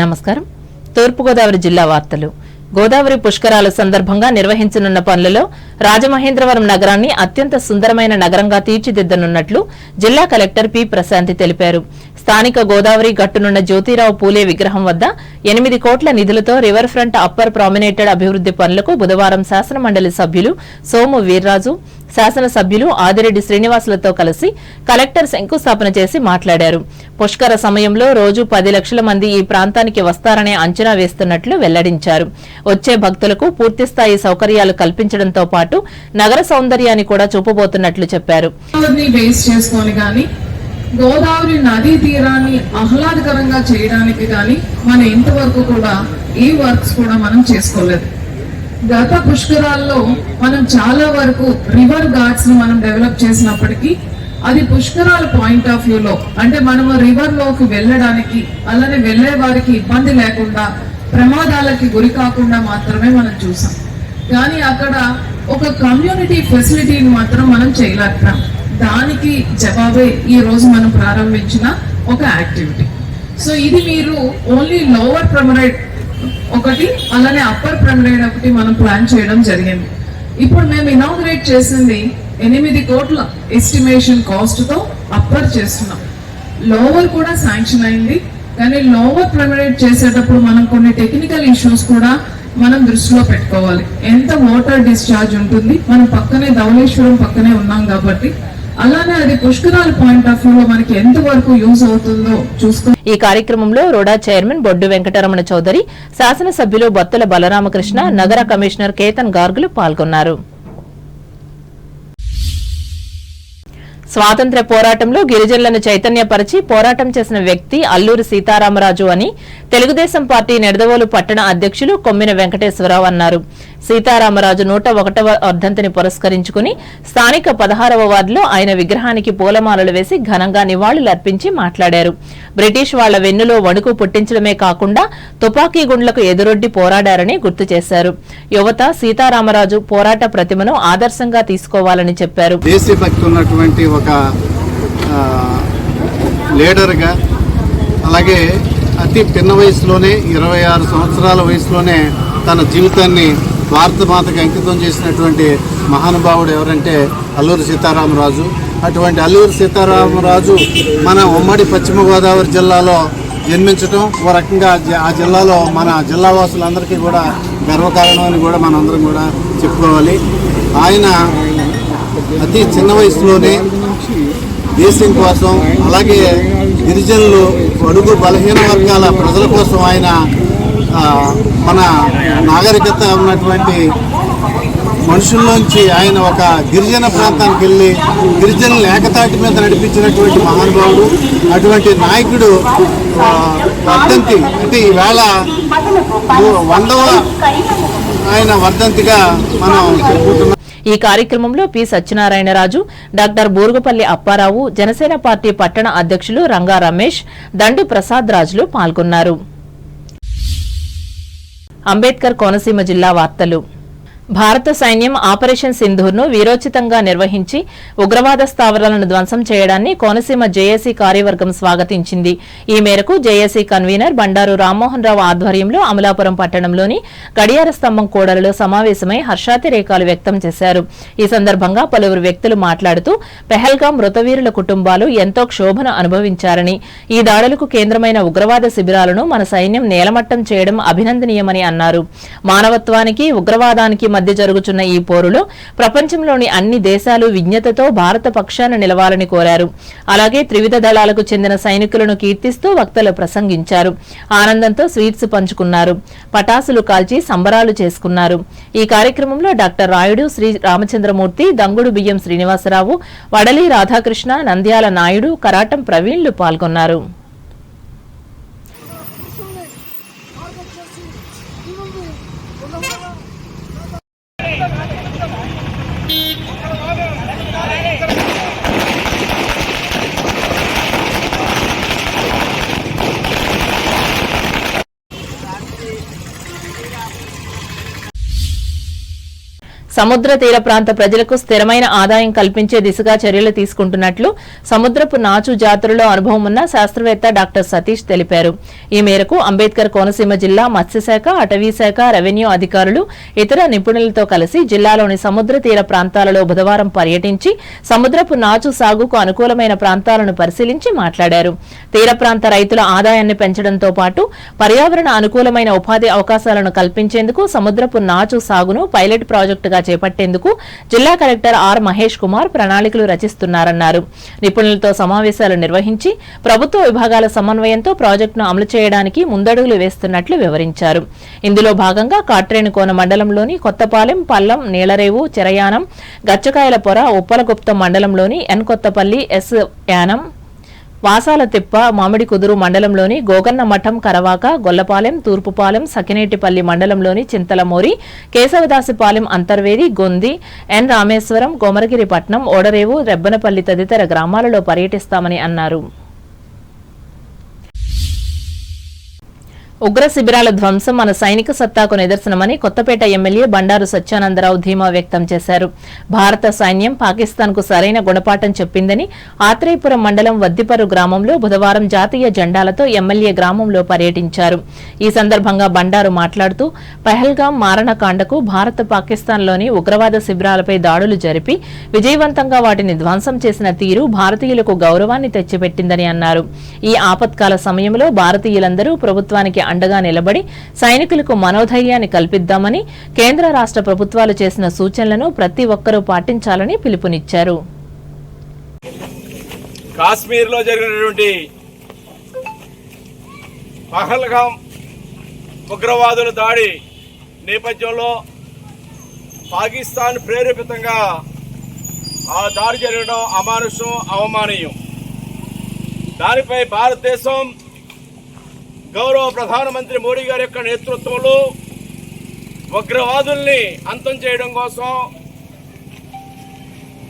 నమస్కారం. తూర్పుగోదావరి జిల్లా వార్తలు. గోదావరి పుష్కరాల సందర్భంగా నిర్వహించనున్న పనులలో రాజమహేంద్రవరం నగరాన్ని అత్యంత సుందరమైన నగరంగా తీర్చిదిద్దనున్నట్లు జిల్లా కలెక్టర్ పి ప్రశాంతి తెలిపారు. స్థానిక గోదావరి గట్టునున్న జ్యోతిరావు పూలే విగ్రహం వద్ద 8 కోట్ల నిధులతో రివర్ ఫ్రంట్ అప్పర్ ప్రామినేటెడ్ అభివృద్ది పనులకు బుధవారం శాసనమండలి సభ్యులు సోము వీర్రాజు, శాసనసభ్యులు ఆదిరెడ్డి శ్రీనివాసులతో కలిసి కలెక్టర్ శంకుస్థాపన చేసి మాట్లాడారు. పుష్కర సమయంలో రోజు 10 లక్షల మంది ఈ ప్రాంతానికి వస్తారనే అంచనా వేస్తున్నట్లు వెల్లడించారు. వచ్చే భక్తులకు పూర్తిస్థాయి సౌకర్యాలు కల్పించడంతో పాటు నగర సౌందర్యాన్ని కూడా చూపబోతున్నట్లు చెప్పారు. గోదావరి నదీ తీరాన్ని ఆహ్లాదకరంగా చేయడానికి కానీ మన ఇంతవరకు కూడా ఈ వర్క్స్ కూడా మనం చేసుకోలేదు. గత పుష్కరాల్లో మనం చాలా వరకు రివర్ గార్డ్స్ ను మనం డెవలప్ చేసినప్పటికీ అది పుష్కరాల పాయింట్ ఆఫ్ వ్యూలో అంటే మనము రివర్ లోకి వెళ్ళడానికి అలానే వెళ్లే వారికి ఇబ్బంది లేకుండా ప్రమాదాలకి గురి కాకుండా మాత్రమే మనం చూసాం. కానీ అక్కడ ఒక కమ్యూనిటీ ఫెసిలిటీని మాత్రం మనం చేయలేకపోయాం. దానికి జవాబే ఈ రోజు మనం ప్రారంభించిన ఒక యాక్టివిటీ. సో ఇది మీరు ఓన్లీ లోవర్ ప్రమరైడ్ ఒకటి అలానే అప్పర్ ప్రమరైడ్ ఒకటి మనం ప్లాన్ చేయడం జరిగింది. ఇప్పుడు మేము ఇనాగ్రేట్ చేసింది 8 కోట్ల ఎస్టిమేషన్ కాస్ట్ తో అప్పర్ చేస్తున్నాం. లోవర్ కూడా శాంక్షన్ అయింది. కానీ లోవర్ ప్రమరైడ్ చేసేటప్పుడు మనం కొన్ని టెక్నికల్ ఇష్యూస్ కూడా మనం దృష్టిలో పెట్టుకోవాలి. ఎంత వాటర్ డిశ్చార్జ్ ఉంటుంది, మనం పక్కనే ధవళేశ్వరం పక్కనే ఉన్నాం కాబట్టి అలానే అది పుష్కరాల పాయింట్ ఆఫ్ వ్యూలో మనకి ఎంత వరకు యూజ్ అవుతుందో చూసుకుని. ఈ కార్యక్రమంలో రోడా చైర్మన్ బొడ్డు వెంకటరమణ చౌదరి, శాసనసభ్యులు బొత్తుల బలరామకృష్ణ, నగర కమిషనర్ కేతన్ గార్గులు పాల్గొన్నారు. స్వాతంత్ర్య పోరాటంలో గిరిజనులను చైతన్యపరిచి పోరాటం చేసిన వ్యక్తి అల్లూరి సీతారామరాజు అని తెలుగుదేశం పార్టీ నిడదవోలు పట్టణ అధ్యక్షులు కొమ్మిన వెంకటేశ్వరరావు అన్నారు. సీతారామరాజు 101వ వర్ధంతిని పురస్కరించుకుని స్థానిక 16వ వార్డులో ఆయన విగ్రహానికి పూలమాలలు వేసి ఘనంగా నివాళులర్పించి మాట్లాడారు. బ్రిటిష్ వాళ్ల వెన్నులో వణుకు పుట్టించడమే కాకుండా తుపాకీ గుండ్లకు ఎదురొడ్డి పోరాడారని గుర్తు చేశారు. యువత సీతారామరాజు పోరాట ప్రతిమను ఆదర్శంగా తీసుకోవాలని చెప్పారు. లీడర్గా అలాగే అతి పిన్న వయసులోనే 26 సంవత్సరాల వయసులోనే తన జీవితాన్ని భారత మాతకి అంకితం చేసినటువంటి మహానుభావుడు ఎవరంటే అల్లూరి సీతారామరాజు. అటువంటి అల్లూరి సీతారామరాజు మన ఉమ్మడి పశ్చిమ గోదావరి జిల్లాలో జన్మించడం ఓ రకంగా ఆ జిల్లాలో మన జిల్లా వాసులందరికీ కూడా గర్వకారణం అని కూడా మనందరం కూడా చెప్పుకోవాలి. ఆయన అతి చిన్న వయసులోనే దేశం కోసం అలాగే గిరిజనులు అడుగు బలహీన వర్గాల ప్రజల కోసం ఆయన మన నాగరికత ఉన్నటువంటి మనుషుల్లోంచి ఆయన ఒక గిరిజన ప్రాంతానికి వెళ్ళి గిరిజనులు ఏకతాటి మీద నడిపించినటువంటి మహానుభావుడు. అటువంటి నాయకుడు వర్ధంతి అంటే ఈవేళ 100వ ఆయన వర్ధంతిగా మనం చెప్పుకుంటున్నాం. ఈ కార్యక్రమంలో P Satyanarayanaraju, doctor Burugupalli Apparao, Janasena party పట్టణ అధ్యక్షులు రంగా రమేష్, దండు ప్రసాద్ రాజులు పాల్గొన్నారు. అంబేద్కర్ కోనసీమ జిల్లా వార్తలు. భారత సైన్యం ఆపరేషన్ సింధూర్ను వీరోచితంగా నిర్వహించి ఉగ్రవాద స్థావరాలను ధ్వంసం చేయడాన్ని కోనసీమ జేఏసీ కార్యవర్గం స్వాగతించింది. ఈ మేరకు జేఏసీ కన్వీనర్ బండారు రామ్మోహన్ రావు ఆధ్వర్యంలో అమలాపురం పట్టణంలోని గడియార స్తంభం కూడలిలో సమావేశమై హర్షాతిరేకాలు వ్యక్తం చేశారు. ఈ సందర్భంగా పలువురు వ్యక్తులు మాట్లాడుతూ పెహల్గాం మృతవీరుల కుటుంబాలు ఎంతో క్షోభను అనుభవించారని, ఈ దాడులకు కేంద్రమైన ఉగ్రవాద శిబిరాలను మన సైన్యం నేలమట్టం చేయడం అభినందనీయమని అన్నారు. మానవత్వానికి ఉగ్రవాదానికి మధ్య జరుగుతున్న ఈ పోరులో ప్రపంచంలోని అన్ని దేశాలు విజ్ఞతతో భారత పక్షాన నిలవాలని కోరారు. అలాగే త్రివిధ దళాలకు చెందిన సైనికులను కీర్తిస్తూ వక్తలు ప్రసంగించారు. ఆనందంతో స్వీట్స్ పంచుకున్నారు. పటాసులు కాల్చి సంబరాలు చేసుకున్నారు. ఈ కార్యక్రమంలో డాక్టర్ రాయుడు, శ్రీ రామచంద్రమూర్తి, దంగుడు బియ్యం శ్రీనివాసరావు, వడలి రాధాకృష్ణ, నంద్యాల నాయుడు, కరాటం ప్రవీణ్లు పాల్గొన్నారు. సముద్ర తీర ప్రాంత ప్రజలకు స్థిరమైన ఆదాయం కల్పించే దిశగా చర్యలు తీసుకుంటున్నట్లు సముద్రపు నాచు జాతులలో అనుభవం ఉన్న శాస్త్రవేత్త డాక్టర్ సతీష్ తెలిపారు. ఈ మేరకు అంబేద్కర్ కోనసీమ జిల్లా మత్స్యశాఖ, అటవీశాఖ, రెవెన్యూ అధికారులు, ఇతర నిపుణులతో కలిసి జిల్లాలోని సముద్ర తీర ప్రాంతాలలో బుధవారం పర్యటించి సముద్రపు నాచు సాగుకు అనుకూలమైన ప్రాంతాలను పరిశీలించి మాట్లాడారు. తీర ప్రాంత రైతుల ఆదాయాన్ని పెంచడంతో పాటు పర్యావరణ అనుకూలమైన ఉపాధి అవకాశాలను కల్పించేందుకు సముద్రపు నాచు సాగును పైలట్ ప్రాజెక్టుగా చేపట్టేందుకు జిల్లా కలెక్టర్ ఆర్ మహేష్ కుమార్ ప్రణాళికలు రచిస్తున్నారన్నారు. నిపుణులతో సమావేశాలు నిర్వహించి ప్రభుత్వ విభాగాల సమన్వయంతో ప్రాజెక్టును అమలు చేయడానికి ముందడుగులు వేస్తున్నట్లు వివరించారు. ఇందులో భాగంగా కాట్రేనికోన మండలంలోని కొత్తపాలెం, పల్లం, నీలరేవు, చెరయానం, గచ్చకాయలపొర, ఉప్పలగుప్తం మండలంలోని ఎన్ కొత్తపల్లి, ఎస్ యానం, వాసాల తిప్ప, మామిడి కుదురు మండలంలోని గోగన్న మఠం, కరవాక, గొల్లపాలెం, తూర్పుపాలెం, సకినేటిపల్లి మండలంలోని చింతలమూరి, కేశవదాసిపాలెం, అంతర్వేది, గొంది, ఎన్ రామేశ్వరం, గోమరగిరిపట్నం, ఓడరేవు, రెబ్బనపల్లి తదితర గ్రామాలలో పర్యటిస్తామని అన్నారు. ఉగ్ర శిబిరాల ధ్వంసం మన సైనిక సత్తాకు నిదర్శనమని కొత్తపేట ఎమ్మెల్యే బండారు సత్యానందరావు ధీమా వ్యక్తం చేశారు. భారత సైన్యం పాకిస్తాన్కు సరైన గుణపాఠం చెప్పిందని ఆత్రేయపురం మండలం వద్దిపర్రు గ్రామంలో బుధవారం జాతీయ జెండాలతో ఎమ్మెల్యే గ్రామంలో పర్యటించారు. ఈ సందర్భంగా బండారు మాట్లాడుతూ పహల్గాం మారణకాండకు భారత్ పాకిస్తాన్లోని ఉగ్రవాద శిబిరాలపై దాడులు జరిపి విజయవంతంగా వాటిని ధ్వంసం చేసిన తీరు భారతీయులకు గౌరవాన్ని తెచ్చిపెట్టిందని అన్నారు. ఈ ఆపత్కాల సమయంలో భారతీయులందరూ ప్రభుత్వానికి అండగా నిలబడి సైనికులకు మనోధైర్యాన్ని కల్పిద్దామని, కేంద్ర రాష్ట్ర ప్రభుత్వాలు చేసిన సూచనలను ప్రతి ఒక్కరూ పాటించాలని పిలుపునిచ్చారు. కాశ్మీర్లో జరిగినటువంటి పహల్గాం ఉగ్రవాదుల దాడి నేపథ్యంలో పాకిస్తాన్ ప్రేరేపితంగా ఆ దాడి జరగడం అమానుషం, అవమానీయం. దానిపై భారతదేశం గౌరవ ప్రధానమంత్రి మోడీ గారి యొక్క నేతృత్వంలో ఉగ్రవాదుల్ని అంతం చేయడం కోసం,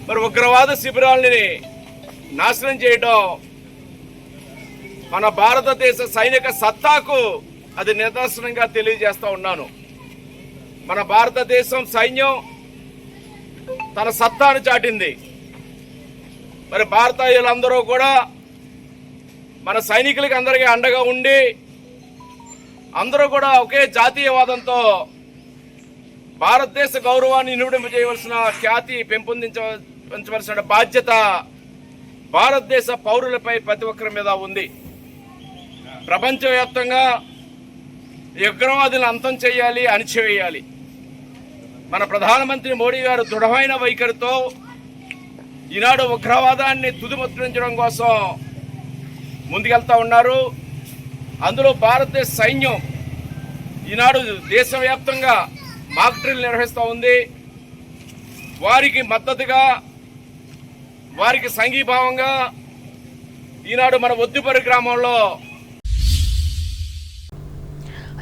మరి ఉగ్రవాద శిబిరాలని నాశనం చేయడం మన భారతదేశ సైనిక సత్తాకు అది నిదర్శనంగా తెలియజేస్తా ఉన్నాను. మన భారతదేశం సైన్యం తన సత్తాను చాటింది. మరి భారతీయులందరూ కూడా మన సైనికులకి అందరికీ అండగా ఉండి అందరూ కూడా ఒకే జాతీయవాదంతో భారతదేశ గౌరవాన్ని నిలువరింపజేయవలసిన, ఖ్యాతి పెంపొందించవలసిన బాధ్యత భారతదేశ పౌరులపై ప్రతి ఒక్కరి మీద ఉంది. ప్రపంచవ్యాప్తంగా ఈ ఉగ్రవాదులను అంతం చేయాలి, అణిచివేయాలి. మన ప్రధానమంత్రి మోడీ గారు దృఢమైన వైఖరితో ఈనాడు ఉగ్రవాదాన్ని తుదిముద్రించడం కోసం ముందుకెళ్తా ఉన్నారు. అందులో భారతదేశ సైన్యం ఈనాడు దేశవ్యాప్తంగా మాక్ డ్రిల్ నిర్వహిస్తూ ఉంది. వారికి మద్దతుగా, వారికి సంఘీభావంగా ఈనాడు మన వద్దిపర్రు గ్రామంలో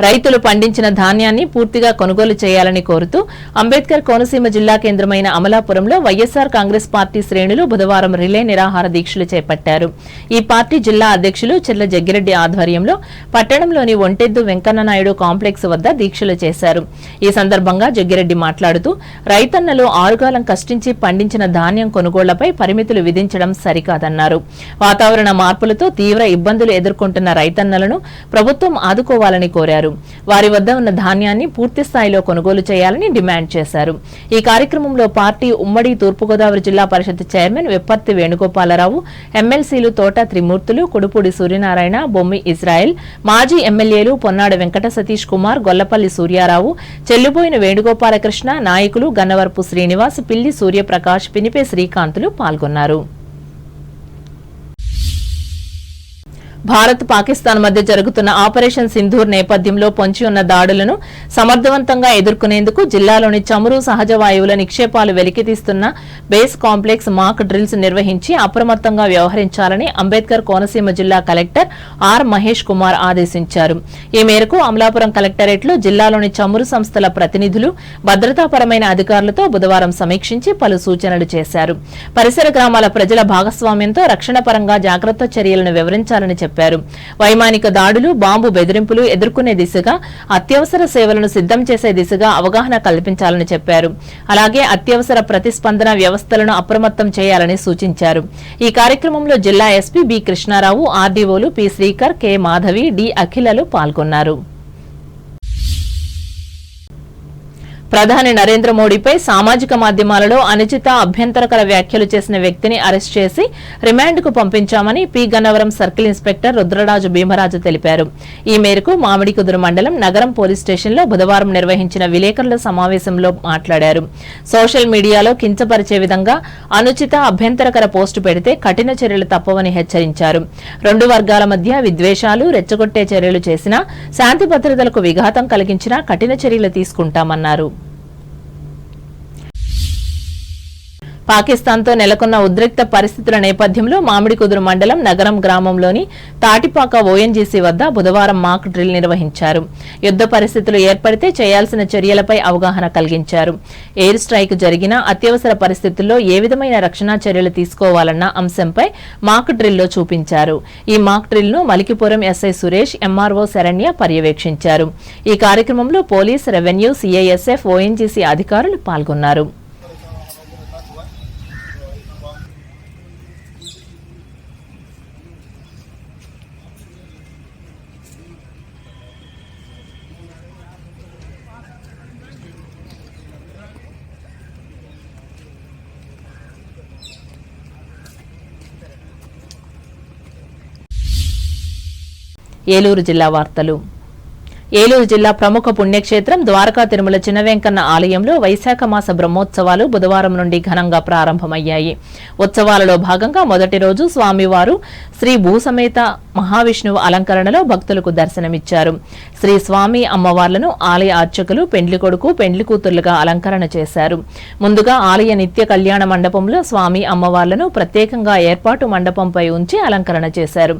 రైతులు పండించిన ధాన్యాన్ని పూర్తిగా కొనుగోలు చేయాలని కోరుతూ అంబేద్కర్ కోనసీమ జిల్లా కేంద్రమైన అమలాపురంలో వైఎస్సార్ కాంగ్రెస్ పార్టీ శ్రేణులు బుధవారం రిలే నిరాహార దీక్షలు చేపట్టారు. ఈ పార్టీ జిల్లా అధ్యక్షులు చెర్ల జగ్గిరెడ్డి ఆధ్వర్యంలో పట్టణంలోని ఒంటెద్దు వెంకన్ననాయుడు కాంప్లెక్స్ వద్ద దీక్షలు చేశారు. ఈ సందర్భంగా జగ్గిరెడ్డి మాట్లాడుతూ రైతన్నలు ఆరుగాలం కష్టించి పండించిన ధాన్యం కొనుగోళ్లపై పరిమితులు విధించడం సరికాదన్నారు. వాతావరణ మార్పులతో తీవ్ర ఇబ్బందులు ఎదుర్కొంటున్న రైతన్నలను ప్రభుత్వం ఆదుకోవాలని కోరారు. వారి వద్ద ఉన్న ధాన్యాన్ని పూర్తి స్థాయిలో కొనుగోలు చేయాలని డిమాండ్ చేశారు. ఈ కార్యక్రమంలో పార్టీ ఉమ్మడి తూర్పుగోదావరి జిల్లా పరిషత్ చైర్మన్ వెప్పర్తి వేణుగోపాలరావు, ఎమ్మెల్సీలు తోట త్రిమూర్తులు, కుడుపూడి సూర్యనారాయణ, బొమ్మి ఇజ్రాయెల్, మాజీ ఎమ్మెల్యేలు పొన్నాడ వెంకట సతీష్ కుమార్, గొల్లపల్లి సూర్యారావు, చెల్లుబోయిన వేణుగోపాలకృష్ణ, నాయకులు గన్నవరపు శ్రీనివాస్, పిల్లి సూర్యప్రకాష్, పినిపే శ్రీకాంతులు పాల్గొన్నారు. భారత్ పాకిస్తాన్ మధ్య జరుగుతున్న ఆపరేషన్ సింధూర్ నేపథ్యంలో పొంచి ఉన్న దాడులను సమర్థవంతంగా ఎదుర్కొనేందుకు జిల్లాలోని చమురు, సహజ వాయువుల నిక్షేపాలు వెలికితీస్తున్న బేస్ కాంప్లెక్స్ మాక్ డ్రిల్స్ నిర్వహించి అప్రమత్తంగా వ్యవహరించాలని అంబేద్కర్ కోనసీమ జిల్లా కలెక్టర్ ఆర్ మహేష్ కుమార్ ఆదేశించారు. ఈ మేరకు అమలాపురం కలెక్టరేట్లో జిల్లాలోని చమురు సంస్థల ప్రతినిధులు, భద్రతాపరమైన అధికారులతో బుధవారం సమీక్షించి పలు సూచనలు చేశారు. పరిసర గ్రామాల ప్రజల భాగస్వామ్యంతో రక్షణ పరంగా జాగ్రత్త చర్యలను వివరించాలని చెప్పారు. చెప్పారు. వైమానిక దాడులు, బాంబు బెదిరింపులు ఎదుర్కొనే దిశగా అత్యవసర సేవలను సిద్ధం చేసే దిశగా అవగాహన కల్పించాలని చెప్పారు. అలాగే అత్యవసర ప్రతిస్పందన వ్యవస్థలను అప్రమత్తం చేయాలని సూచించారు. ఈ కార్యక్రమంలో జిల్లా ఎస్పీ బి కృష్ణారావు, ఆర్డీఓలు P Srikar, K Madhavi, D అఖిలలు పాల్గొన్నారు. ప్రధాని నరేంద్ర మోడీపై సామాజిక మాధ్యమాలలో అనుచిత, అభ్యంతరకర వ్యాఖ్యలు చేసిన వ్యక్తిని అరెస్ట్ చేసి రిమాండ్కు పంపించామని P Gannavaram circle inspector Rudraraju Bhimaraju తెలిపారు. ఈ మేరకు మామిడికుదురు మండలం నగరం పోలీస్ స్టేషన్లో బుధవారం నిర్వహించిన విలేకరుల సమావేశంలో మాట్లాడారు. సోషల్ మీడియాలో కించపరిచే విధంగా అనుచిత, అభ్యంతరకర పోస్టు పెడితే కఠిన చర్యలు తప్పవని హెచ్చరించారు. రెండు వర్గాల మధ్య విద్వేషాలు, రెచ్చగొట్టే చర్యలు చేసినా, శాంతి భద్రతలకు విఘాతం కలిగించినా కఠిన చర్యలు తీసుకుంటామన్నారు. పాకిస్తాన్తో నెలకొన్న ఉద్రిక్త పరిస్థితుల నేపథ్యంలో మామిడికుదురు మండలం నగరం గ్రామంలోని తాటిపాక ఓఎన్జీసీ వద్ద బుధవారం మాక్ డ్రిల్ నిర్వహించారు. యుద్ద పరిస్థితులు ఏర్పడితే చేయాల్సిన చర్యలపై అవగాహన కలిగించారు. ఎయిర్ స్ట్రైక్ జరిగినా అత్యవసర పరిస్థితుల్లో ఏ విధమైన రక్షణ చర్యలు తీసుకోవాలన్న అంశంపై మాక్ డ్రిల్లో చూపించారు. ఈ మాక్ డ్రిల్ను మలికిపురం ఎస్ఐ సురేష్, ఎంఆర్ఓ శరణ్య పర్యవేక్షించారు. ఈ కార్యక్రమంలో పోలీస్, రెవెన్యూ, సిఐఎస్ఎఫ్, ఓఎన్జీసీ అధికారులు పాల్గొన్నారు. ఏలూరు జిల్లా వార్తలు. ఏలూరు జిల్లా ప్రముఖ పుణ్యక్షేత్రం ద్వారకా తిరుమల చిన్న వెంకన్న ఆలయంలో వైశాఖ మాస బ్రహ్మోత్సవాలు బుధవారం నుండి ఘనంగా ప్రారంభమయ్యాయి. ఉత్సవాలలో భాగంగా మొదటి రోజు స్వామివారు శ్రీ భూసమేత మహావిష్ణువు అలంకరణలో భక్తులకు దర్శనమిచ్చారు. శ్రీ స్వామి అమ్మవార్లను ఆలయ అర్చకులు పెండ్లి కొడుకు, పెండ్లి కూతుర్లుగా అలంకరణ చేశారు. ముందుగా ఆలయ నిత్య కళ్యాణ మండపంలో స్వామి అమ్మవార్లను ప్రత్యేకంగా ఏర్పాటు మండపంపై ఉంచి అలంకరణ చేశారు.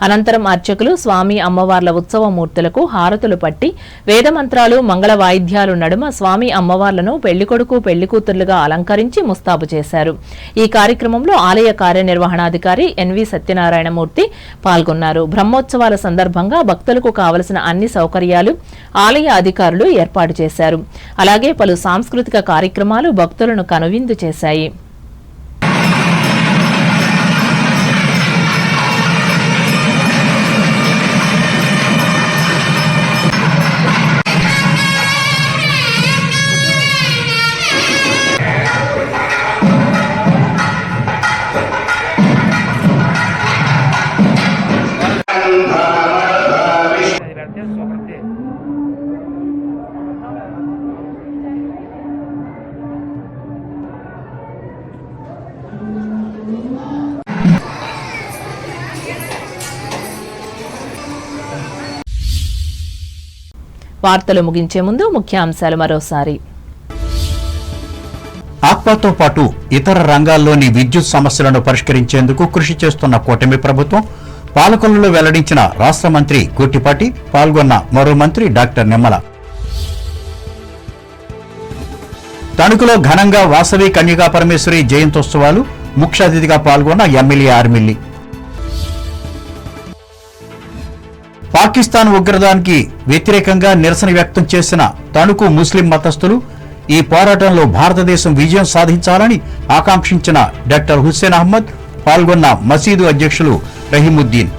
అనంతరం అర్చకులు స్వామి అమ్మవార్ల ఉత్సవమూర్తులకు హారతులు పట్టి వేదమంత్రాలు, మంగళ వాయిద్యాలు నడుమ స్వామి అమ్మవార్లను పెళ్లికొడుకు, పెళ్లికూతుర్లుగా అలంకరించి ముస్తాబు చేశారు. ఈ కార్యక్రమంలో ఆలయ కార్యనిర్వహణాధికారి ఎన్వి సత్యనారాయణమూర్తి పాల్గొన్నారు. బ్రహ్మోత్సవాల సందర్భంగా భక్తులకు కావలసిన అన్ని సౌకర్యాలు ఆలయ అధికారులు ఏర్పాటు చేశారు. అలాగే పలు సాంస్కృతిక కార్యక్రమాలు భక్తులను కనువిందు చేశాయి. వార్తలు ముగించే ముందు ముఖ్యాంశాలు మరోసారి. ఆక్వాతో పాటు ఇతర రంగాల్లోని విద్యుత్ సమస్యలను పరిష్కరించేందుకు కృషి చేస్తున్న కూటమి ప్రభుత్వం పాలకొల్లులో వెల్లడించిన రాష్ట్ర మంత్రి గొట్టిపాటి, పాల్గొన్న మరో మంత్రి డాక్టర్ నిమ్మల. తణుకులో ఘనంగా వాసవి కన్యకా పరమేశ్వరి జయంతోత్సవాలు, ముఖ్య అతిథిగా పాల్గొన్న ఎమ్మెల్యే ఆర్మిల్లి. పాకిస్తాన్ ఉగ్రదానికి వ్యతిరేకంగా నిరసన వ్యక్తం చేసిన తణుకు ముస్లిం మతస్థులు ఈ పోరాటంలో భారతదేశం విజయం సాధించాలని ఆకాంక్షించిన డాక్టర్ హుస్సేన్ అహ్మద్, పాల్గొన్న మసీదు అధ్యక్షులు రహీముద్దీన్.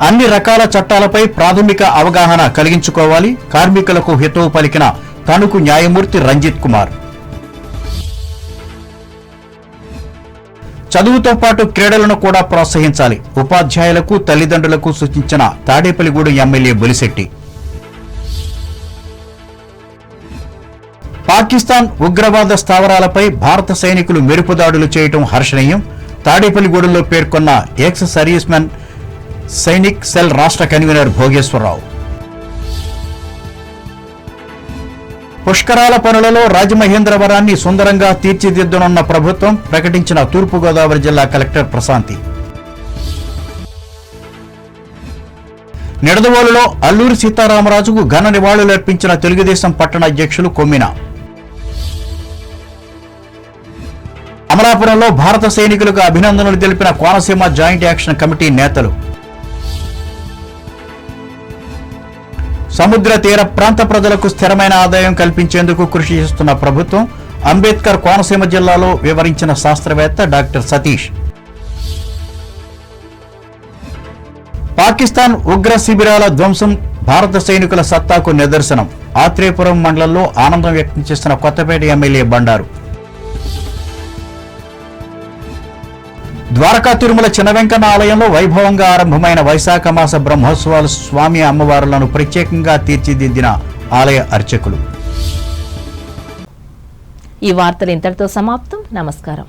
అన్ని రకాల చట్టాలపై ప్రాథమిక అవగాహన కలిగించుకోవాలి, కార్మికులకు హితవు పలికిన తణుకు న్యాయమూర్తి రంజిత్ కుమార్. చదువుతో పాటు క్రీడలను కూడా ప్రోత్సహించాలి, ఉపాధ్యాయులకు, తల్లిదండ్రులకు సూచించిన తాడేపల్లిగూడెం ఎమ్మెల్యే బొలిశెట్టి. పాకిస్తాన్ ఉగ్రవాద స్థావరాలపై భారత సైనికులు మెరుపుదాడులు చేయడం హర్షణీయం, తాడేపల్లిగూడెంలో పేర్కొన్న ex service men Sainik cell రాష్ట్ర కన్వీనర్ భోగేశ్వరరావు. పుష్కరాల పనులలో రాజమహేంద్రవరాన్ని సుందరంగా తీర్చిదిద్దనున్న ప్రభుత్వం, ప్రకటించిన తూర్పుగోదావరి జిల్లా కలెక్టర్ ప్రశాంతి. నిడదవోలులో అల్లూరి సీతారామరాజుకు ఘన నివాళులర్పించిన తెలుగుదేశం పట్టణ అధ్యక్షులు కొమ్మిన. అమలాపురంలో భారత సైనికులకు అభినందనలు తెలిపిన కోనసీమ జాయింట్ యాక్షన్ కమిటీ నేతలు. సముద్ర తీర ప్రాంత ప్రజలకు స్థిరమైన ఆదాయం కల్పించేందుకు కృషి చేస్తున్న ప్రభుత్వం, అంబేద్కర్ కోనసీమ జిల్లాలో వివరించిన శాస్త్రవేత్త డాక్టర్ సతీష్. పాకిస్తాన్ ఉగ్ర శిబిరాల ధ్వంసం భారత సైనికుల సత్తాకు నిదర్శనం. ఆత్రేయపురం మండలంలో ఆనందం వ్యక్తం చేస్తున్న కొత్తపేట ఎమ్మెల్యే బండారు. ద్వారకా తిరుమల చిన్న వెంకన్న ఆలయంలో వైభవంగా ఆరంభమైన వైశాఖ మాస బ్రహ్మోత్సవాలు స్వామి అమ్మవారులను ప్రత్యేకంగా తీర్చిదిద్దిన ఆలయ అర్చకులు. ఈ వార్తలు ఇంతటితో సమాప్తం. నమస్కారం.